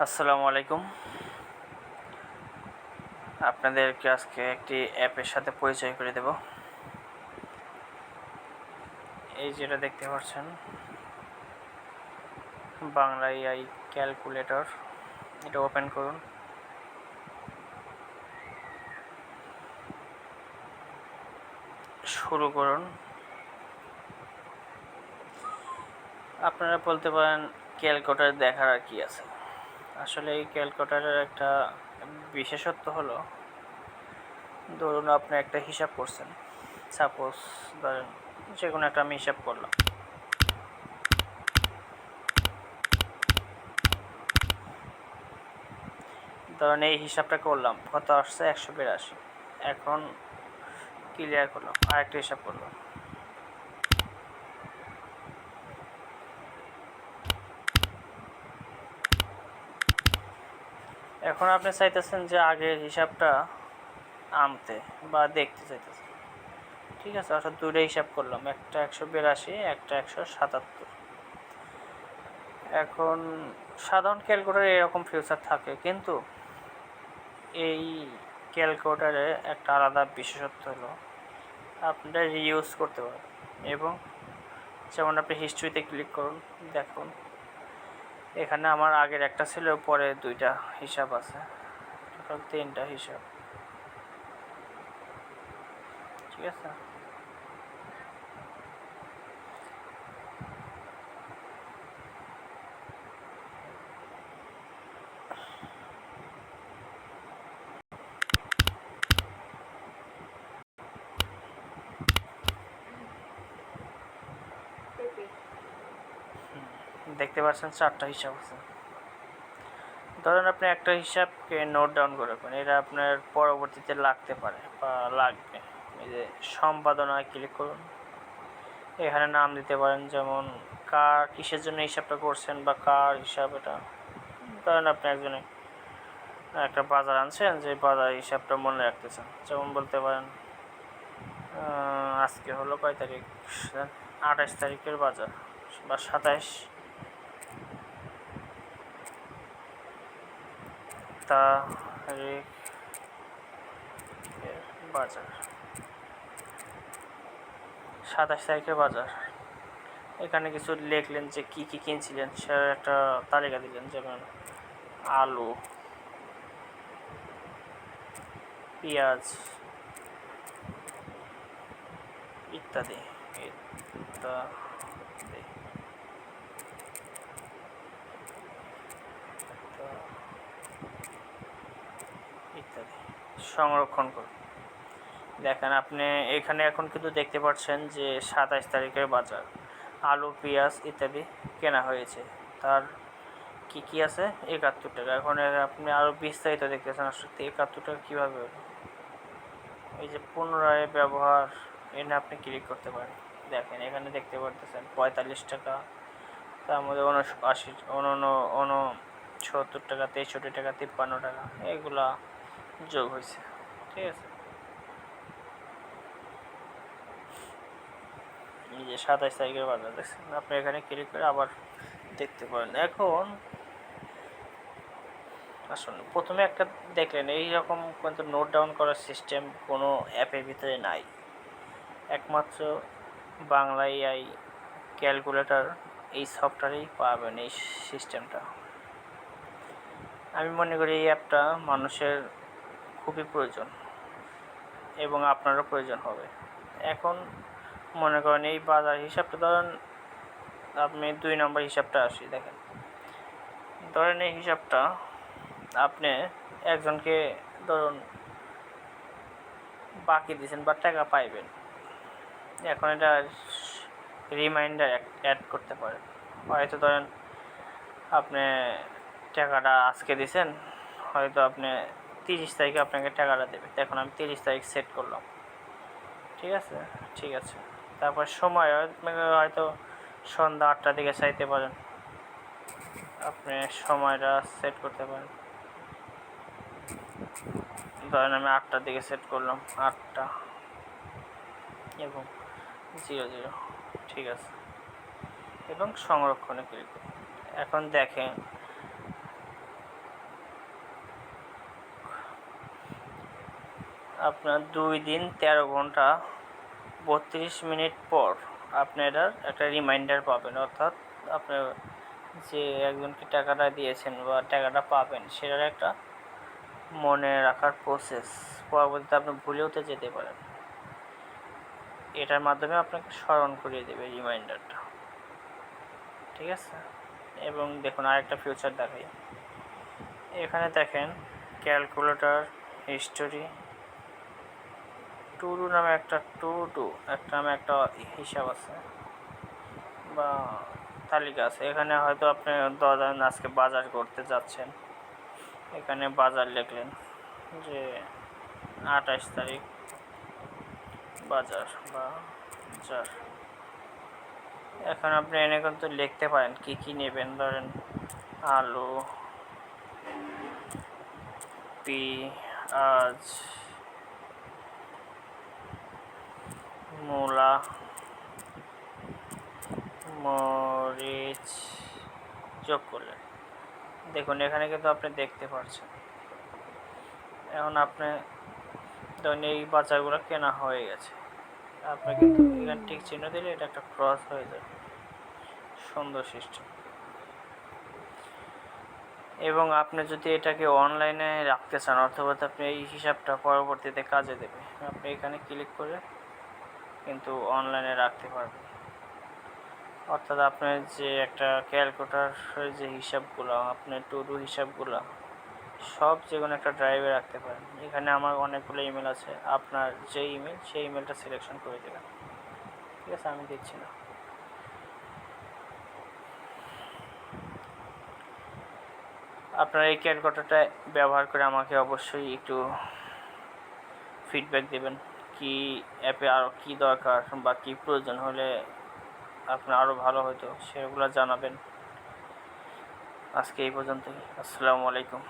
আসসালামু আলাইকুম। আপনাদেরকে আজকে একটি অ্যাপের সাথে পরিচয় করে দেব। এই যেটা দেখতে পাচ্ছেন, বাংলা এআই ক্যালকুলেটর। এটা ওপেন করুন। শুরু করুন। আপনারা বলতে পারেন ক্যালকুলেটর দেখার আর কি আছে। আসলে এই ক্যালকুলেটরের একটা বিশেষত্ব হলো, ধরুন আপনি একটা হিসাব করছেন, সাপোজ ধরেন যে কোনো একটা আমি হিসাব করলাম। ধরেন এই হিসাবটা করলাম, কত আসছে 182। এখন ক্লিয়ার করলাম, আরেকটা হিসাব করলাম। এখন আপনি চাইতেছেন যে আগের হিসাবটা আনতে বা দেখতে চাইতেছেন, ঠিক আছে। অর্থাৎ দুইটা হিসাব করলাম, একটা 182, একটা 177। এখন সাধারণ ক্যালকুলেটারে এরকম ফিউচার থাকে, কিন্তু এই ক্যালকুলেটারে একটা আলাদা বিশেষত্ব হলো আপনারা রিইউজ করতে পারেন। এবং যেমন আপনি হিস্ট্রিতে ক্লিক করুন, দেখুন এখানে আমার আগের একটা ছিল, পরে দুইটা হিসাব আছে, টোটাল 3টা হিসাব, ঠিক আছে। দেখতে পাচ্ছেন 4টা হিসাব আছে। ধরেন আপনি একটা হিসাবকে নোট ডাউন করে রাখবেন, এটা আপনার পরবর্তীতে লাগতে পারে বা লাগবে। এই যে সম্পাদনায় ক্লিক করুন, এখানে নাম দিতে পারেন, যেমন কার কিসের জন্য হিসাবটা করছেন বা কার হিসাব এটা। ধরেন আপনি একজনে একটা বাজার আনছেন, যে বাজার হিসাবটা মনে রাখতে চান, যেমন বলতে পারেন আজকে হলো কয় তারিখ, 28 তারিখের বাজার বা 27 তারিখের বাজার, 27 তারিখের বাজার। এখানে কিছু লিখলেন যে কি কি কিনছিলেন, সেটার একটা তালিকা দিলেন, যেমন আলু, পেঁয়াজ ইত্যাদি ইত্যাদি ইত্যাদি সংরক্ষণ করুন। দেখেন আপনি এখানে এখন কিন্তু দেখতে পাচ্ছেন যে 27 তারিখের বাজার, আলু পেঁয়াজ ইত্যাদি কেনা হয়েছে, তার কি কি আছে 71 টাকা। এখন আপনি আরও বিস্তারিত দেখতেছেন আসলে 71 টাকা কীভাবে হলো। এই যে পুনরায় ব্যবহার, এনে আপনি ক্লিক করতে পারেন। দেখেন এখানে দেখতে পারতেছেন 45 টাকা, তার মধ্যে 69 টাকা, 63 টাকা, 53 টাকা এগুলা যোগ হয়েছে, ঠিক আছে। এই যে 27 তারিখের বাজার দেখছেন, আপনি এখানে ক্লিক করে আবার দেখতে পারেন। এখন আসলে প্রথমে একটা দেখলেন, এইরকম কিন্তু নোট ডাউন করার সিস্টেম কোনো অ্যাপের ভিতরে নাই, একমাত্র বাংলা এআই ক্যালকুলেটর এই সফটওয়্যারেই পাবেন এই সিস্টেমটা। আমি মনে করি এই অ্যাপটা মানুষের খুবই প্রয়োজন এবং আপনারও প্রয়োজন হবে। এখন মনে করেন এই বাজার হিসাবটা, ধরেন আপনি 2 নম্বর হিসাবটা আসি, দেখেন ধরেন এই হিসাবটা আপনি একজনকে ধরুন বাকি দিয়েছেন বা টাকা পাইবেন। এখন এটা রিমাইন্ডার অ্যাড করতে পারেন। হয়তো ধরেন আপনি টাকাটা আজকে দিয়েছেন, হয়তো আপনি 30 তারিখে আপনাকে টাকাটা দেবে। এখন আমি 30 তারিখ সেট করলাম, ঠিক আছে। ঠিক আছে, তারপর সময় হয়তো সন্ধ্যা 8টার দিকে চাইতে পারেন, আপনি সময়টা সেট করতে পারেন। ধরেন আমি 8টার দিকে সেট করলাম, 8টা এবং 00, ঠিক আছে, এবং সংরক্ষণে ক্লিক করুন। এখন দেখেন আপনার 2 দিন 13 ঘন্টা 32 মিনিট পর আপনারা একটা রিমাইন্ডার পাবেন, অর্থাৎ আপনার যে একজনকে টাকাটা দিয়েছেন বা টাকাটা পাবেন সেটার একটা মনে রাখার প্রসেস। পরবর্তীতে আপনি ভুলেও তো যেতে পারেন, এটার মাধ্যমে আপনাকে স্মরণ করিয়ে দেবে রিমাইন্ডারটা, ঠিক আছে। এবং দেখুন আরেকটা ফিউচার দেখাই, এখানে দেখেন ক্যালকুলেটর হিস্টোরি টু ডু নামে একটা একটা হিসাব আছে বা তালিকা আছে। এখানে হয়তো আপনি ধরেন আজকে বাজার করতে যাচ্ছেন, এখানে বাজার লিখলেন যে 28 তারিখ বাজার বা যার। এখন আপনি এনে কিন্তু লিখতে পারেন কি কি নেবেন, ধরেন আলু, পেঁয়াজ, মূলা, মরিচ যোগ করলেন। দেখুন এখানে কিন্তু আপনি দেখতে পাচ্ছেন। এখন আপনি ধরুন এই বাজারগুলো কেনা হয়ে গেছে, আপনি কিন্তু এখানে ঠিক চিহ্ন দিলে এটা একটা ক্রস হয়ে যাবে, সুন্দর সিস্টেম। এবং আপনি যদি এটাকে অনলাইনে রাখতে চান, অথবা আপনি এই হিসাবটা পরবর্তীতে কাজে দেবে, আপনি এখানে ক্লিক করে কিন্তু অনলাইনে রাখতে পারবেন। অর্থাৎ আপনার যে একটা ক্যালকুলেটরের যে হিসাবগুলো, আপনার টু ডু হিসাবগুলো সব যে কোনো একটা ড্রাইভে রাখতে পারেন। এখানে আমার অনেকগুলো ইমেল আছে, আপনার যে ইমেল সেই ইমেলটা সিলেকশন করে দেবেন, ঠিক আছে। আমি দিচ্ছি না। আপনার এই ক্যালকুলেটরটা ব্যবহার করে আমাকে অবশ্যই একটু ফিডব্যাক দেবেন, কি অ্যাপে আরও কী দরকার বা কী প্রয়োজন হলে আপনার আরও ভালো হতো সেগুলো জানাবেন। আজকে এই পর্যন্তই। আসসালামু আলাইকুম।